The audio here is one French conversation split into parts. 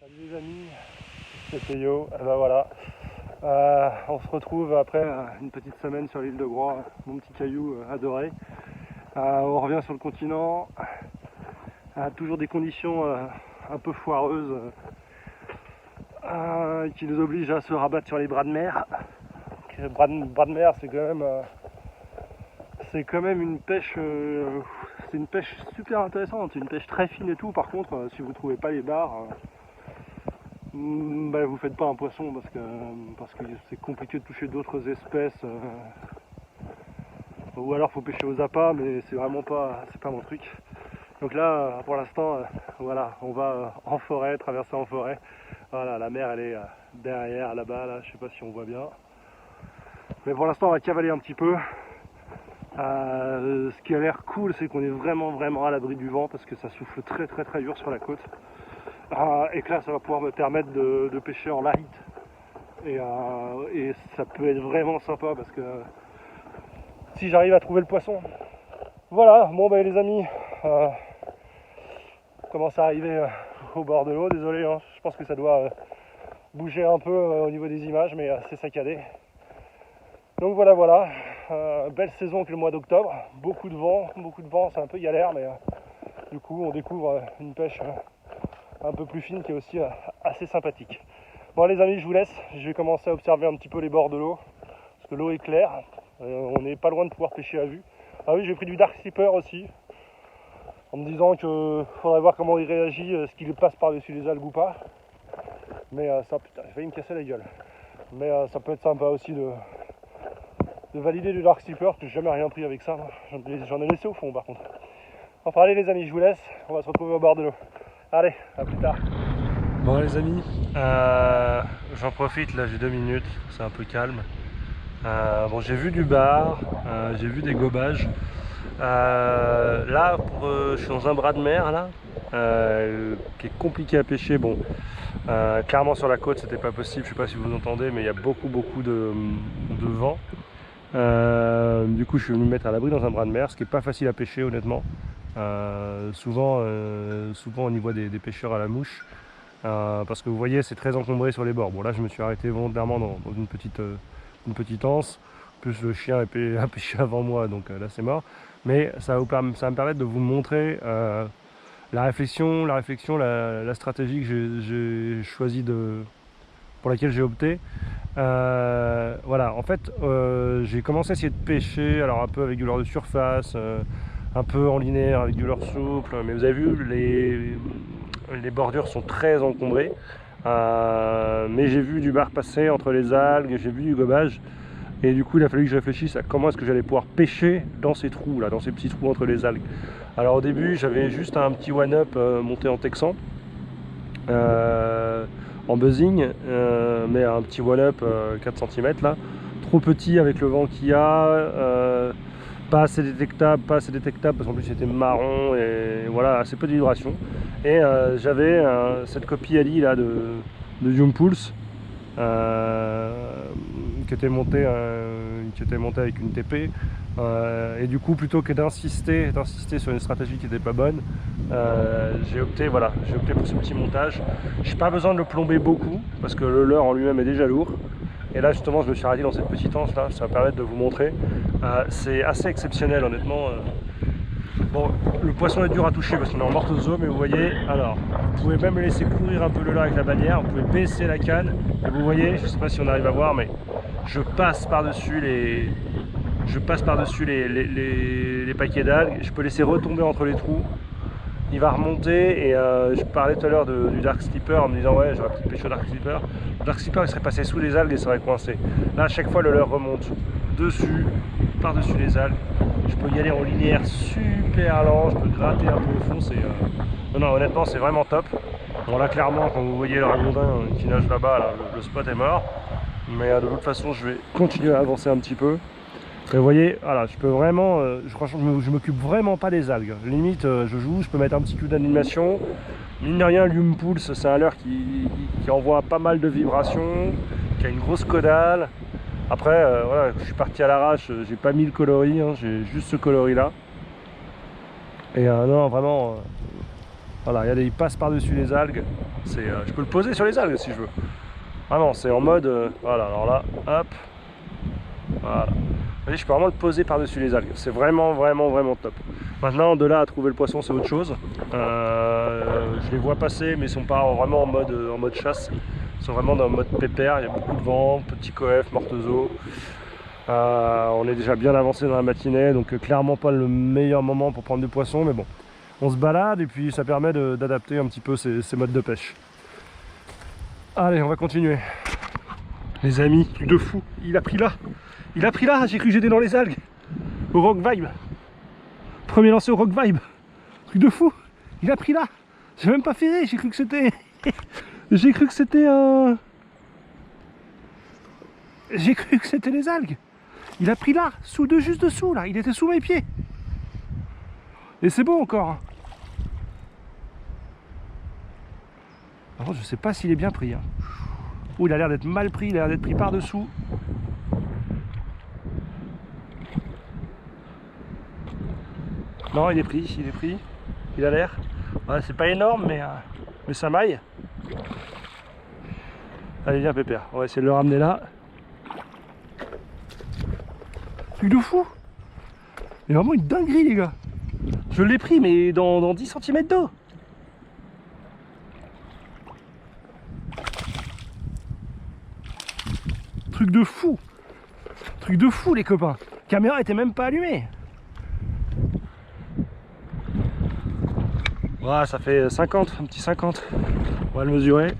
Salut les amis, c'est Théo. Et ben voilà, on se retrouve après une petite semaine sur l'île de Groix, mon petit caillou adoré. On revient sur le continent, toujours des conditions un peu foireuses qui nous obligent à se rabattre sur les bras de mer. Les bras de mer, c'est quand même une pêche, c'est une pêche super intéressante, c'est une pêche très fine et tout. Par contre, si vous trouvez pas les bars, vous faites pas un poisson parce que c'est compliqué de toucher d'autres espèces, ou alors faut pêcher aux appâts, mais c'est vraiment pas, c'est pas mon truc. Donc là, pour l'instant, voilà, on va en forêt, traverser en forêt. Voilà, la mer elle est derrière là-bas, là, je sais pas si on voit bien. Mais pour l'instant, on va cavaler un petit peu. Ce qui a l'air cool, c'est qu'on est vraiment à l'abri du vent parce que ça souffle très dur sur la côte. Et que là, ça va pouvoir me permettre de pêcher en light. Et ça peut être vraiment sympa parce que si j'arrive à trouver le poisson. Voilà, bon les amis, on commence à arriver au bord de l'eau. Désolé, hein, je pense que ça doit bouger un peu au niveau des images, mais c'est saccadé. Donc voilà, belle saison que le mois d'octobre, beaucoup de vent, c'est un peu galère, mais du coup on découvre une pêche un peu plus fine qui est aussi assez sympathique. Bon les amis, je vous laisse, je vais commencer à observer un petit peu les bords de l'eau, parce que l'eau est claire, on n'est pas loin de pouvoir pêcher à vue. Ah oui, j'ai pris du dark slipper aussi, en me disant qu'il faudrait voir comment il réagit, ce qu'il passe par-dessus les algues ou pas. Mais ça, putain, j'ai failli me casser la gueule. Mais ça peut être sympa aussi de valider du dark slipper, parce que j'ai jamais rien pris avec ça. J'en ai laissé au fond par contre. Enfin allez les amis, je vous laisse, on va se retrouver au bord de l'eau. Allez, à plus tard. Bon les amis, j'en profite, là j'ai 2 minutes, c'est un peu calme. Bon, j'ai vu du bar, j'ai vu des gobages. Là, je suis dans un bras de mer là, qui est compliqué à pêcher. Bon, clairement sur la côte c'était pas possible, je sais pas si vous entendez, mais il y a beaucoup de vent. Du coup je suis venu me mettre à l'abri dans un bras de mer, ce qui est pas facile à pêcher honnêtement. Souvent on y voit des pêcheurs à la mouche, parce que vous voyez c'est très encombré sur les bords. Bon là je me suis arrêté volontairement dans une petite anse, plus le chien a pêché avant moi, donc là c'est mort. Mais ça va me permettre de vous montrer la réflexion, la stratégie que j'ai choisi pour laquelle j'ai opté. Voilà, en fait j'ai commencé à essayer de pêcher, alors un peu avec du leurre de surface, un peu en linéaire avec du leurre souple, mais vous avez vu les bordures sont très encombrées. Mais j'ai vu du bar passer entre les algues, j'ai vu du gobage, et du coup il a fallu que je réfléchisse à comment est-ce que j'allais pouvoir pêcher dans ces trous là, dans ces petits trous entre les algues. Alors au début j'avais juste un petit one-up monté en texan, en buzzing, mais un petit one-up 4 cm là, trop petit avec le vent qu'il y a, pas assez détectable parce qu'en plus c'était marron et voilà, assez peu de vibration. Et j'avais cette copie Ali là de Young Pulse, qui était montée avec une TP, et du coup plutôt que d'insister sur une stratégie qui n'était pas bonne, j'ai opté pour ce petit montage. J'ai pas besoin de le plomber beaucoup parce que le leurre en lui-même est déjà lourd. Et là justement je me suis arrêté dans cette petite anse là, ça va permettre de vous montrer. C'est assez exceptionnel honnêtement. Bon, le poisson est dur à toucher parce qu'on est en mortozo, mais vous voyez, alors vous pouvez même laisser courir un peu le leurre avec la bannière, vous pouvez baisser la canne, et vous voyez, je sais pas si on arrive à voir, mais je passe par-dessus les paquets d'algues, je peux laisser retomber entre les trous. Il va remonter, et je parlais tout à l'heure du dark slipper en me disant ouais j'aurais peut-être pêché au dark slipper. Le dark slipper il serait passé sous les algues et ça aurait coincé. Là à chaque fois le leurre remonte dessus, par-dessus les algues. Je peux y aller en linéaire super lent, je peux gratter un peu au fond. Non honnêtement c'est vraiment top. Bon là clairement quand vous voyez le ragondin qui nage là-bas, là, le spot est mort. Mais de toute façon je vais continuer à avancer un petit peu. Et vous voyez, voilà, je peux vraiment, je m'occupe vraiment pas des algues. Limite, je joue, je peux mettre un petit coup d'animation. Mine de rien, Young Pulse, c'est un leurre qui envoie pas mal de vibrations, qui a une grosse caudale. Après, voilà, je suis parti à l'arrache, j'ai pas mis le coloris, hein, j'ai juste ce coloris là. Et non, vraiment, Voilà, regardez, il passe par-dessus les algues. Je peux le poser sur les algues si je veux. Vraiment, c'est en mode... voilà, alors là, hop. Voilà. Vous voyez, je peux vraiment le poser par-dessus les algues. C'est vraiment, vraiment, vraiment top. Maintenant, de là à trouver le poisson, c'est autre chose. Je les vois passer, mais ils sont pas vraiment en mode chasse. Ils sont vraiment dans le mode pépère. Il y a beaucoup de vent, petit coef, morteau. On est déjà bien avancé dans la matinée, donc clairement pas le meilleur moment pour prendre du poisson, mais bon. On se balade et puis ça permet d'adapter un petit peu ces modes de pêche. Allez, on va continuer. Les amis, truc de fou, il a pris là. Il a pris là, j'ai cru que j'étais dans les algues. Au Rock Vibe. Premier lancé au Rock Vibe. Truc de fou, il a pris là. J'ai même pas ferré, j'ai cru que c'était... j'ai cru que c'était un... J'ai cru que c'était les algues. Il a pris là, juste dessous là, il était sous mes pieds. Et c'est beau encore. Par contre, je sais pas s'il est bien pris. Hein. Oh, il a l'air d'être mal pris, il a l'air d'être pris par-dessous. Non, il est pris, il est pris. Il a l'air. Ouais, c'est pas énorme, mais ça maille. Allez, viens, Pépère. On va essayer de le ramener là. Truc de fou. C'est vraiment une dinguerie, les gars. Je l'ai pris, mais dans 10 cm d'eau. Truc de fou. Truc de fou, les copains. La caméra était même pas allumée. Voilà, ça fait 50, un petit 50. On va le mesurer.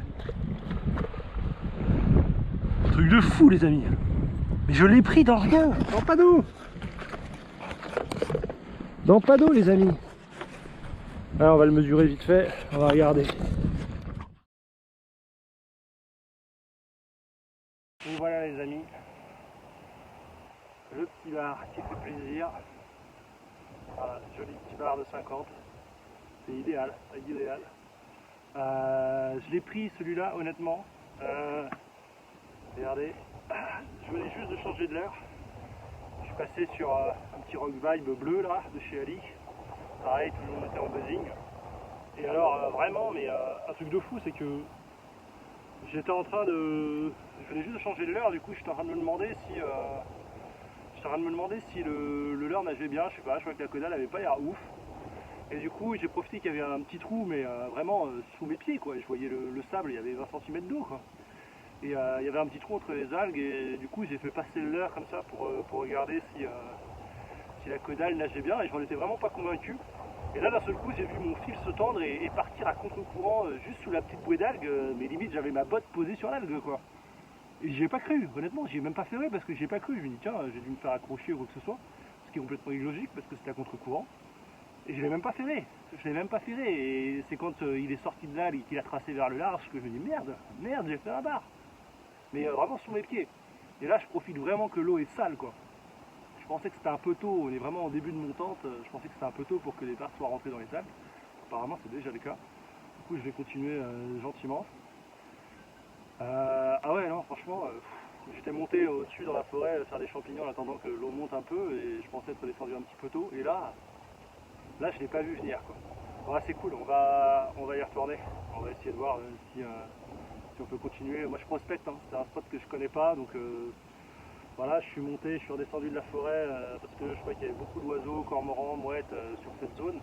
Truc de fou, les amis. Mais je l'ai pris dans rien, dans pas d'eau. Dans pas d'eau, les amis. Alors, on va le mesurer vite fait. On va regarder. Et voilà, les amis. Le petit bar qui fait plaisir. Voilà, joli petit bar de 50. C'est idéal, c'est idéal. Je l'ai pris celui-là, honnêtement. Regardez, je venais juste de changer de l'heure. Je suis passé sur un petit Rock Vibe bleu là, de chez Ali. Pareil, tout le monde était en buzzing. Et alors, vraiment, mais un truc de fou, c'est que j'étais en train de... Je venais juste de changer de l'heure, du coup, j'étais en train de me demander si le leurre nageait bien, je sais pas, je crois que la caudale avait pas l'air ouf. Et du coup, j'ai profité qu'il y avait un petit trou, mais vraiment sous mes pieds, quoi. Je voyais le sable, il y avait 20 cm d'eau, quoi. Et il y avait un petit trou entre les algues, et du coup, j'ai fait passer le leurre comme ça pour regarder si la caudale nageait bien, et je n'en étais vraiment pas convaincu. Et là, d'un seul coup, j'ai vu mon fil se tendre et partir à contre-courant juste sous la petite bouée d'algues, mais limite, j'avais ma botte posée sur l'algue, quoi. Et j'y ai pas cru, honnêtement, j'y ai même pas ferré parce que j'y ai pas cru. Je me dis, tiens, j'ai dû me faire accrocher ou quoi que ce soit, ce qui est complètement illogique parce que c'était à contre-courant. Et je l'ai même pas ferré, et c'est quand il est sorti de là et qu'il a tracé vers le large que je me dis merde, j'ai fait un bar. Mais vraiment sous mes pieds. Et là je profite vraiment que l'eau est sale, quoi. Je pensais que c'était un peu tôt, on est vraiment en début de montante, je pensais que c'était un peu tôt pour que les bars soient rentrés dans les salles. Apparemment c'est déjà le cas. Du coup je vais continuer gentiment. Ah ouais, non, franchement, j'étais monté au-dessus dans la forêt faire des champignons en attendant que l'eau monte un peu et je pensais être descendu un petit peu tôt. Et là je ne l'ai pas vu venir, quoi. Bon, c'est cool, on va y retourner. On va essayer de voir si on peut continuer. Moi je prospecte, hein. C'est un spot que je connais pas, donc voilà, je suis monté, je suis redescendu de la forêt parce que je croyais qu'il y avait beaucoup d'oiseaux, cormorans, mouettes sur cette zone.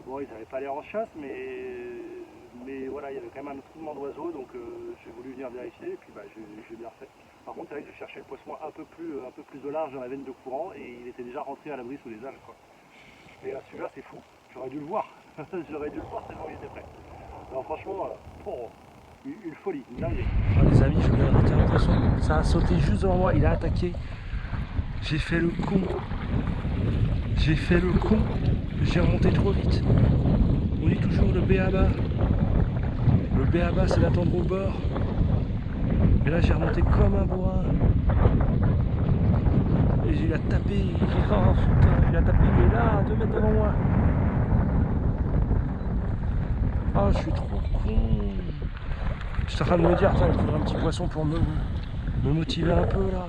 Bon, ils n'avaient pas l'air en chasse, mais voilà, il y avait quand même un tremblement d'oiseaux, donc j'ai voulu venir vérifier, et puis bah, j'ai bien fait. Par contre, c'est vrai que je cherchais le poisson un peu plus au large dans la veine de courant, et il était déjà rentré à l'abri sous les algues, quoi. Et là, celui-là, c'est fou, j'aurais dû le voir, j'aurais dû le voir tellement il était prêt. Alors franchement, une folie, une dinguerie. Oh, les amis, je viens de rater un poisson, ça a sauté juste devant moi, il a attaqué. J'ai fait le con, j'ai remonté trop vite. On dit toujours le B.A.B.A. Le B.A.B.A. c'est d'attendre au bord. Et là j'ai remonté comme un bourrin. Et il a tapé, il a tapé, il est là, à 2 mètres devant moi. Ah, je suis trop con. J'étais en train de me dire, il faudrait un petit poisson pour me motiver un peu là.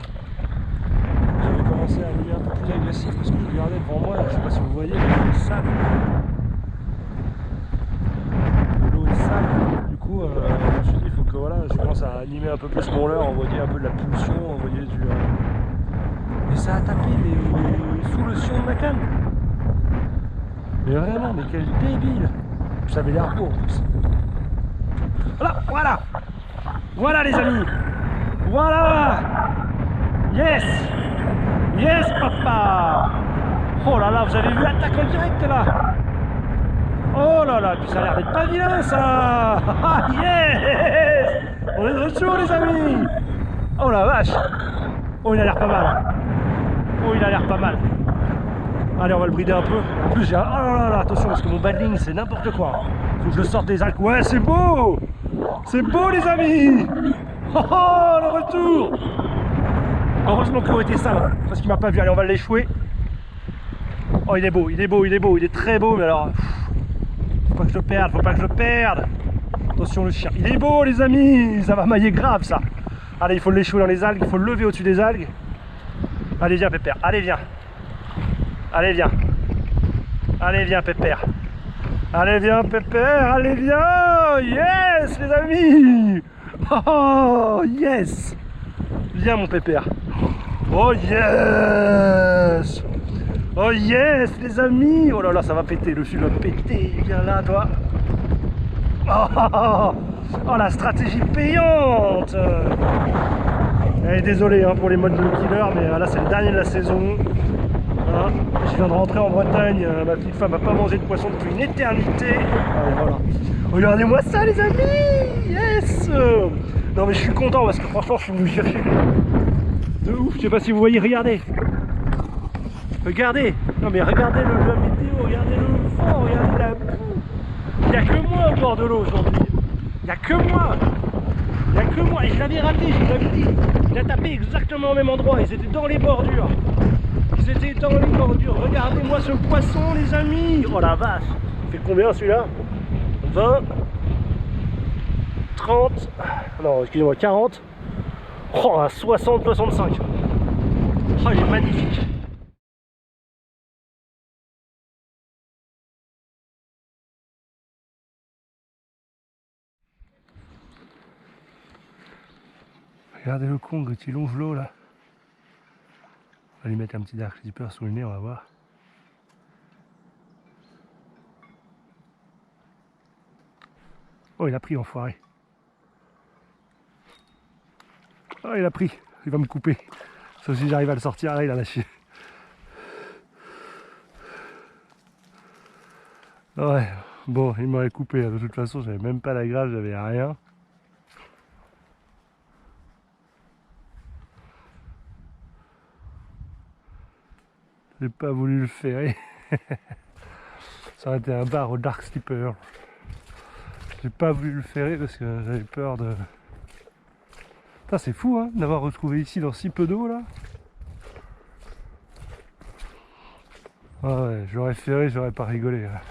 J'avais commencé à aller un peu plus agressif parce que je regardais devant moi, je sais pas si vous voyez, le sable. sale. Du coup, je me suis dit, il faut que voilà, je commence à animer un peu plus mon leurre, envoyer un peu de la pulsion, envoyer du... Et ça a tapé mais sous le sion de ma canne. Mais vraiment, mais quel débile. Ça avait l'air beau en plus. Voilà, voilà. Voilà les amis. Voilà. Yes. Yes papa. Oh là là, vous avez vu l'attaque en direct là. Oh là là, puis ça a l'air d'être pas vilain ça. Ah yes. On est de retour les amis. Oh la vache. Oh il a l'air pas mal. Oh il a l'air pas mal. Allez on va le brider un peu. En plus j'ai un... Oh là là, attention parce que mon battling c'est n'importe quoi. Faut que je le sorte des algues. Ouais c'est beau. C'est beau les amis. Oh, oh le retour. Heureusement que l'eau était sale parce qu'il m'a pas vu. Allez on va l'échouer. Oh il est beau, il est beau, il est beau, il est très beau mais alors... Faut pas que je le perde, faut pas que je le perde. Attention le chien. Il est beau les amis. Ça va mailler grave ça. Allez il faut l'échouer dans les algues, il faut le lever au-dessus des algues. Allez viens Pépère, allez viens. Allez viens. Allez viens Pépère. Allez viens Pépère, allez viens. Yes les amis. Oh yes. Viens mon Pépère. Oh yes. Oh yes les amis. Oh là là ça va péter, le fil va péter. Viens là toi. Oh, oh la stratégie payante. Eh, désolé hein, pour les modes de killer, mais là c'est le dernier de la saison. Hein, je viens de rentrer en Bretagne, ma petite femme n'a pas mangé de poisson depuis une éternité. Allez, voilà. Regardez-moi ça les amis. Yes. Non mais je suis content parce que franchement je suis venu chercher de ouf. Je sais pas si vous voyez, regardez. Regardez. Non mais regardez la météo, regardez le vent, regardez la boue. Il n'y a que moi au bord de l'eau aujourd'hui. Il n'y a que moi. Il n'y a que moi. Et je l'avais raté, je vous l'avais dit. Il a tapé exactement au même endroit. Ils étaient dans les bordures. Ils étaient dans les bordures. Regardez-moi ce poisson, les amis. Oh la vache. Il fait combien celui-là? 20, 30, non, excusez-moi, 40. Oh, à 60, 65. Oh, il est magnifique. Regardez le con quand il longe l'eau là. On va lui mettre un petit dark slipper sous le nez, on va voir. Oh il a pris enfoiré. Oh il a pris, il va me couper. Sauf si j'arrive à le sortir, là il a lâché. Ouais, bon il m'aurait coupé, de toute façon j'avais même pas la grave, j'avais rien. J'ai pas voulu le ferrer. Ça aurait été un bar au dark slipper. J'ai pas voulu le ferrer parce que j'avais peur de... Putain c'est fou hein, d'avoir retrouvé ici dans si peu d'eau là. Ah ouais, j'aurais ferré, j'aurais pas rigolé. Là.